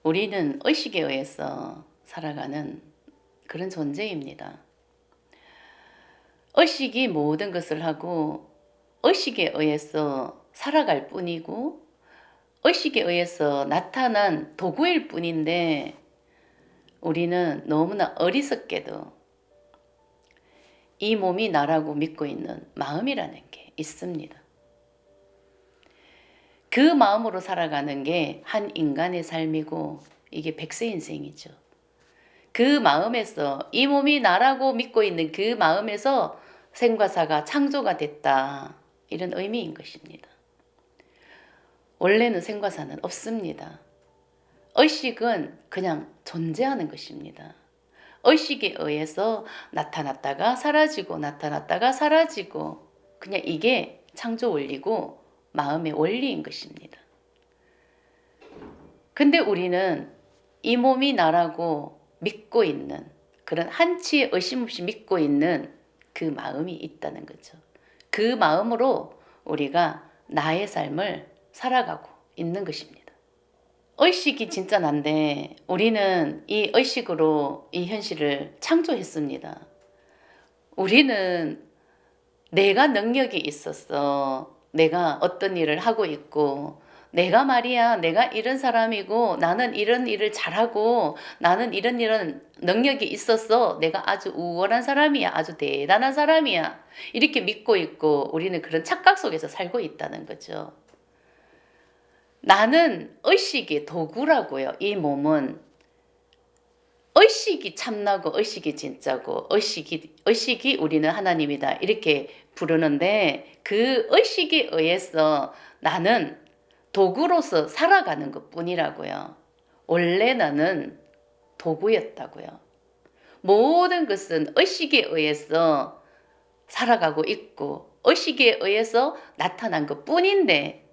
우리는 의식에 의해서 살아가는 그런 존재입니다. 의식이 모든 것을 하고 의식에 의해서 살아갈 뿐이고 의식에 의해서 나타난 도구일 뿐인데 우리는 너무나 어리석게도 이 몸이 나라고 믿고 있는 마음이라는 게 있습니다. 그 마음으로 살아가는 게 한 인간의 삶이고 이게 백세 인생이죠. 그 마음에서 이 몸이 나라고 믿고 있는 그 마음에서 생과 사가 창조가 됐다. 이런 의미인 것입니다. 원래는 생과 사는 없습니다. 의식은 그냥 존재하는 것입니다. 의식에 의해서 나타났다가 사라지고 나타났다가 사라지고 그냥 이게 창조 원리고 마음의 원리인 것입니다. 근데 우리는 이 몸이 나라고 믿고 있는 그런 한치의 의심 없이 믿고 있는 그 마음이 있다는 거죠. 그 마음으로 우리가 나의 삶을 살아가고 있는 것입니다. 의식이 진짜 난데 우리는 이 의식으로 이 현실을 창조했습니다. 우리는 내가 능력이 있었어. 내가 어떤 일을 하고 있고 내가 말이야 내가 이런 사람이고 나는 이런 일을 잘하고 나는 이런 능력이 있었어. 내가 아주 우월한 사람이야. 아주 대단한 사람이야. 이렇게 믿고 있고 우리는 그런 착각 속에서 살고 있다는 거죠. 나는 의식의 도구라고요. 이 몸은 의식이 참나고 의식이 진짜고 의식이 우리는 하나님이다 이렇게 부르는데 그 의식에 의해서 나는 도구로서 살아가는 것 뿐이라고요. 원래 나는 도구였다고요. 모든 것은 의식에 의해서 살아가고 있고 의식에 의해서 나타난 것 뿐인데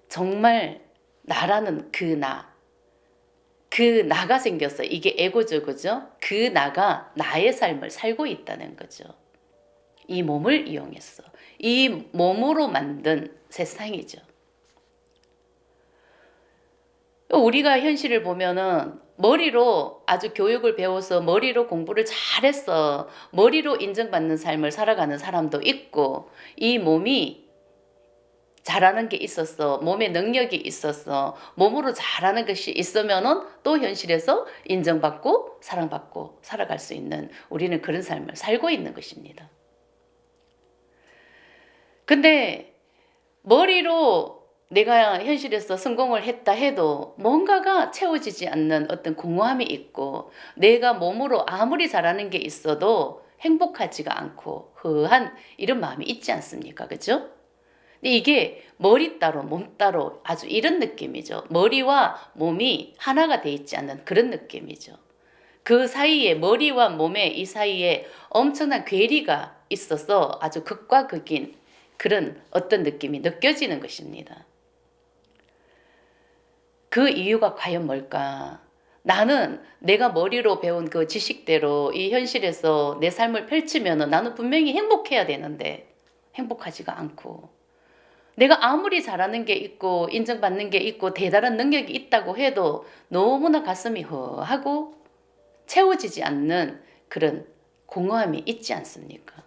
정말 나라는 그 나가 생겼어요. 이게 에고죠, 그죠? 그 나가 나의 삶을 살고 있다는 거죠. 이 몸을 이용해서. 이 몸으로 만든 세상이죠. 우리가 현실을 보면은 머리로 아주 교육을 배워서 머리로 공부를 잘했어. 머리로 인정받는 삶을 살아가는 사람도 있고 이 몸이 잘하는 게 있었어. 몸에 능력이 있었어. 몸으로 잘하는 것이 있으면은 또 현실에서 인정받고 사랑받고 살아갈 수 있는 우리는 그런 삶을 살고 있는 것입니다. 근데 머리로 내가 현실에서 성공을 했다 해도 뭔가가 채워지지 않는 어떤 공허함이 있고 내가 몸으로 아무리 잘하는 게 있어도 행복하지가 않고 허한 이런 마음이 있지 않습니까? 그죠? 근데 이게 머리 따로 몸 따로 아주 이런 느낌이죠. 머리와 몸이 하나가 돼 있지 않는 그런 느낌이죠. 그 사이에 머리와 몸의 이 사이에 엄청난 괴리가 있어서 아주 극과 극인 그런 어떤 느낌이 느껴지는 것입니다. 그 이유가 과연 뭘까? 나는 내가 머리로 배운 그 지식대로 이 현실에서 내 삶을 펼치면 나는 분명히 행복해야 되는데 행복하지가 않고 내가 아무리 잘하는 게 있고 인정받는 게 있고 대단한 능력이 있다고 해도 너무나 가슴이 허하고 채워지지 않는 그런 공허함이 있지 않습니까?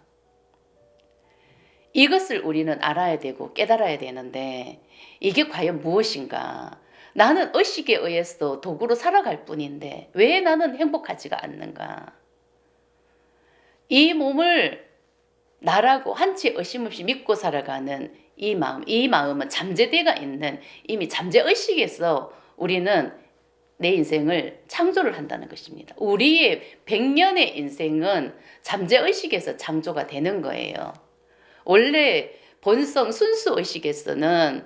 이것을 우리는 알아야 되고 깨달아야 되는데 이게 과연 무엇인가? 나는 의식에 의해서 도구로 살아갈 뿐인데 왜 나는 행복하지가 않는가? 이 몸을 나라고 한치 의심 없이 믿고 살아가는 이 마음은 잠재대가 있는 이미 잠재의식에서 우리는 내 인생을 창조를 한다는 것입니다. 우리의 100년의 인생은 잠재의식에서 창조가 되는 거예요. 원래 본성 순수의식에서는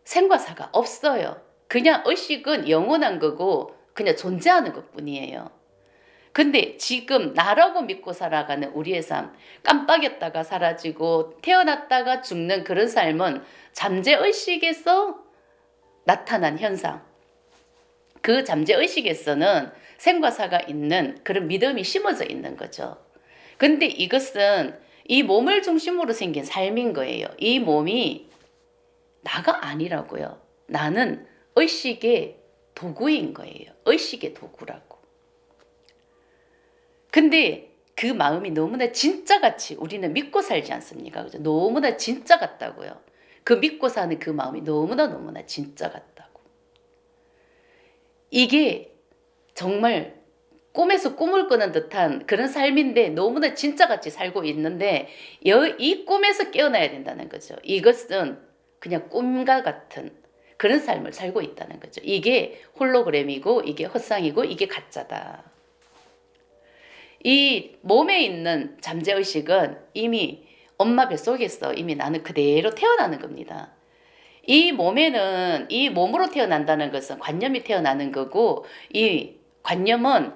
생과 사가 없어요. 그냥 의식은 영원한 거고 그냥 존재하는 것 뿐이에요. 근데 지금 나라고 믿고 살아가는 우리의 삶, 깜빡였다가 사라지고 태어났다가 죽는 그런 삶은 잠재의식에서 나타난 현상. 그 잠재의식에서는 생과 사가 있는 그런 믿음이 심어져 있는 거죠. 근데 이것은 이 몸을 중심으로 생긴 삶인 거예요. 이 몸이 나가 아니라고요. 나는 의식의 도구인 거예요. 의식의 도구라고. 근데 그 마음이 너무나 진짜같이 우리는 믿고 살지 않습니까? 그죠? 너무나 진짜 같다고요. 그 믿고 사는 그 마음이 너무나 진짜 같다고. 이게 정말 꿈에서 꿈을 꾸는 듯한 그런 삶인데 너무나 진짜같이 살고 있는데 이 꿈에서 깨어나야 된다는 거죠. 이것은 그냥 꿈과 같은 그런 삶을 살고 있다는 거죠. 이게 홀로그램이고 이게 헛상이고 이게 가짜다. 이 몸에 있는 잠재의식은 이미 엄마 뱃속에서 이미 나는 그대로 태어나는 겁니다. 이 몸에는 이 몸으로 태어난다는 것은 관념이 태어나는 거고 이 관념은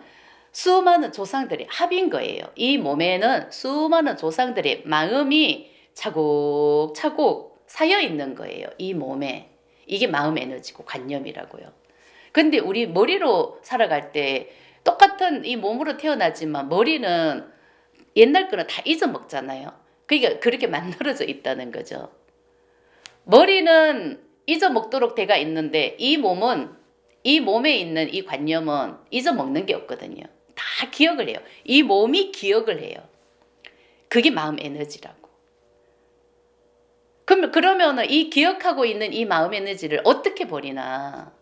수많은 조상들의 합인 거예요. 이 몸에는 수많은 조상들의 마음이 차곡차곡 쌓여 있는 거예요. 이 몸에. 이게 마음 에너지고 관념이라고요. 근데 우리 머리로 살아갈 때 똑같은 이 몸으로 태어나지만 머리는 옛날 거는 다 잊어먹잖아요. 그러니까 그렇게 만들어져 있다는 거죠. 머리는 잊어먹도록 돼가 있는데 이 몸은 이 몸에 있는 이 관념은 잊어먹는 게 없거든요. 다 기억을 해요. 이 몸이 기억을 해요. 그게 마음 에너지라고. 그러면 이 기억하고 있는 이 마음 에너지를 어떻게 버리나?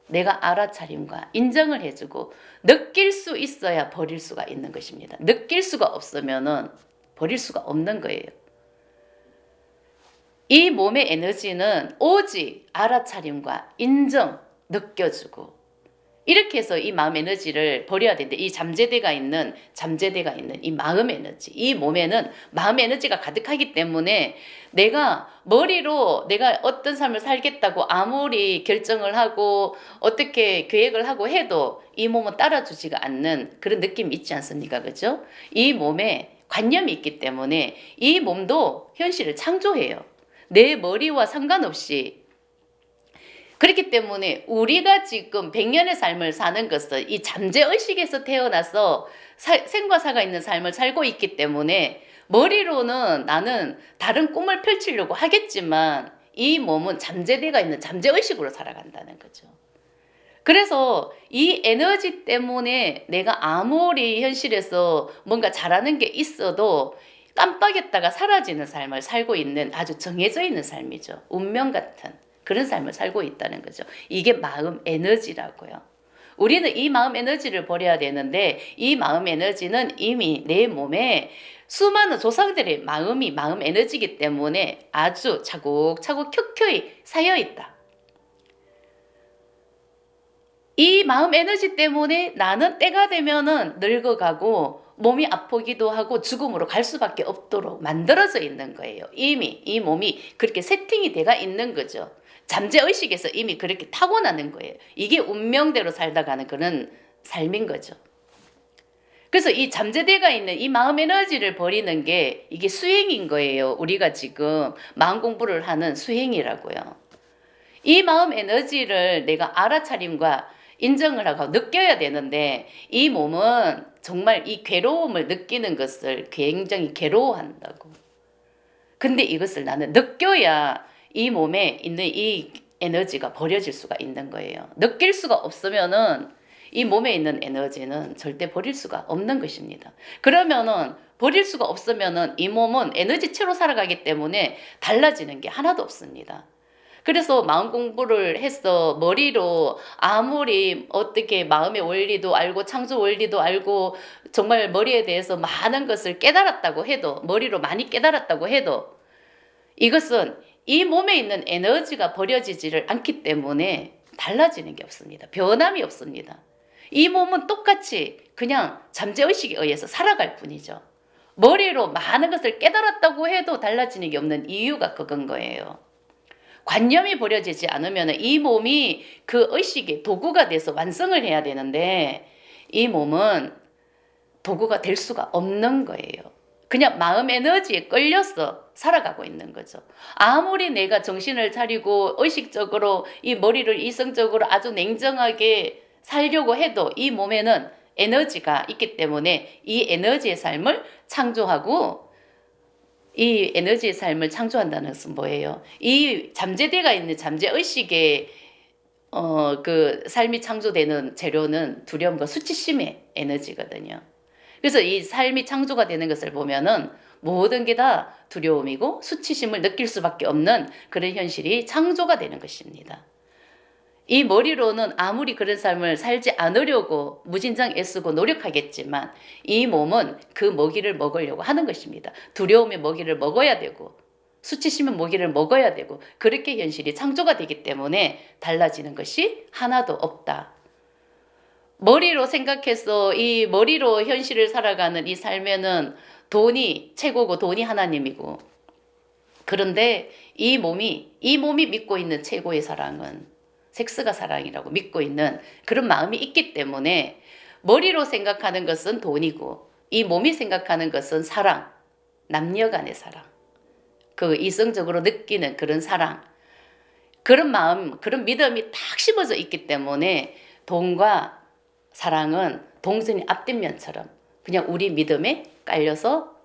내가 알아차림과 인정을 해주고 느낄 수 있어야 버릴 수가 있는 것입니다. 느낄 수가 없으면은 버릴 수가 없는 거예요. 이 몸의 에너지는 오직 알아차림과 인정, 느껴주고 이렇게 해서 이 마음 에너지를 버려야 되는데 이 잠재대가 있는 이 마음 에너지, 이 몸에는 마음 에너지가 가득하기 때문에 내가 머리로 내가 어떤 삶을 살겠다고 아무리 결정을 하고 어떻게 계획을 하고 해도 이 몸은 따라주지가 않는 그런 느낌이 있지 않습니까? 그죠? 이 몸에 관념이 있기 때문에 이 몸도 현실을 창조해요. 내 머리와 상관없이. 그렇기 때문에 우리가 지금 100년의 삶을 사는 것은 이 잠재의식에서 태어나서 생과 사가 있는 삶을 살고 있기 때문에 머리로는 나는 다른 꿈을 펼치려고 하겠지만 이 몸은 잠재대가 있는 잠재의식으로 살아간다는 거죠. 그래서 이 에너지 때문에 내가 아무리 현실에서 뭔가 잘하는 게 있어도 깜빡했다가 사라지는 삶을 살고 있는 아주 정해져 있는 삶이죠. 운명 같은 그런 삶을 살고 있다는 거죠. 이게 마음 에너지라고요. 우리는 이 마음 에너지를 버려야 되는데 이 마음 에너지는 이미 내 몸에 수많은 조상들의 마음 에너지이기 때문에 아주 차곡차곡 켜켜이 쌓여 있다. 이 마음 에너지 때문에 나는 때가 되면은 늙어가고 몸이 아프기도 하고 죽음으로 갈 수밖에 없도록 만들어져 있는 거예요. 이미 이 몸이 그렇게 세팅이 돼가 있는 거죠. 잠재의식에서 이미 그렇게 타고나는 거예요. 이게 운명대로 살다 가는 그런 삶인 거죠. 그래서 이 잠재대가 있는 이 마음 에너지를 버리는 게 이게 수행인 거예요. 우리가 지금 마음 공부를 하는 수행이라고요. 이 마음 에너지를 내가 알아차림과 인정을 하고 느껴야 되는데 이 몸은 정말 이 괴로움을 느끼는 것을 굉장히 괴로워한다고. 근데 이것을 나는 느껴야 이 몸에 있는 이 에너지가 버려질 수가 있는 거예요. 느낄 수가 없으면은 이 몸에 있는 에너지는 절대 버릴 수가 없는 것입니다. 그러면은 버릴 수가 없으면은 이 몸은 에너지체로 살아가기 때문에 달라지는 게 하나도 없습니다. 그래서 마음 공부를 해서 머리로 아무리 어떻게 마음의 원리도 알고 창조 원리도 알고 정말 머리에 대해서 많은 것을 깨달았다고 해도 머리로 많이 깨달았다고 해도 이것은 이 몸에 있는 에너지가 버려지지를 않기 때문에 달라지는 게 없습니다. 변함이 없습니다. 이 몸은 똑같이 그냥 잠재의식에 의해서 살아갈 뿐이죠. 머리로 많은 것을 깨달았다고 해도 달라지는 게 없는 이유가 그건 거예요. 관념이 버려지지 않으면 이 몸이 그 의식의 도구가 돼서 완성을 해야 되는데 이 몸은 도구가 될 수가 없는 거예요. 그냥 마음 에너지에 끌려서 살아가고 있는 거죠. 아무리 내가 정신을 차리고 의식적으로 이 머리를 이성적으로 아주 냉정하게 살려고 해도 이 몸에는 에너지가 있기 때문에 이 에너지의 삶을 창조하고 이 에너지의 삶을 창조한다는 것은 뭐예요? 이 잠재대가 있는 잠재의식의 그 삶이 창조되는 재료는 두려움과 수치심의 에너지거든요. 그래서 이 삶이 창조가 되는 것을 보면은 모든 게 다 두려움이고 수치심을 느낄 수밖에 없는 그런 현실이 창조가 되는 것입니다. 이 머리로는 아무리 그런 삶을 살지 않으려고 무진장 애쓰고 노력하겠지만 이 몸은 그 먹이를 먹으려고 하는 것입니다. 두려움의 먹이를 먹어야 되고 수치심의 먹이를 먹어야 되고 그렇게 현실이 창조가 되기 때문에 달라지는 것이 하나도 없다. 머리로 생각해서 이 머리로 현실을 살아가는 이 삶에는 돈이 최고고 돈이 하나님이고 그런데 이 몸이 믿고 있는 최고의 사랑은 섹스가 사랑이라고 믿고 있는 그런 마음이 있기 때문에 머리로 생각하는 것은 돈이고 이 몸이 생각하는 것은 사랑, 남녀 간의 사랑, 그 이성적으로 느끼는 그런 사랑, 그런 마음, 그런 믿음이 딱 심어져 있기 때문에 돈과 사랑은 동전이 앞뒷면처럼 그냥 우리 믿음에 깔려서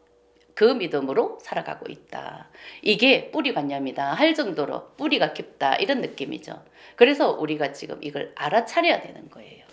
그 믿음으로 살아가고 있다. 이게 뿌리관념이다 할 정도로 뿌리가 깊다 이런 느낌이죠. 그래서 우리가 지금 이걸 알아차려야 되는 거예요.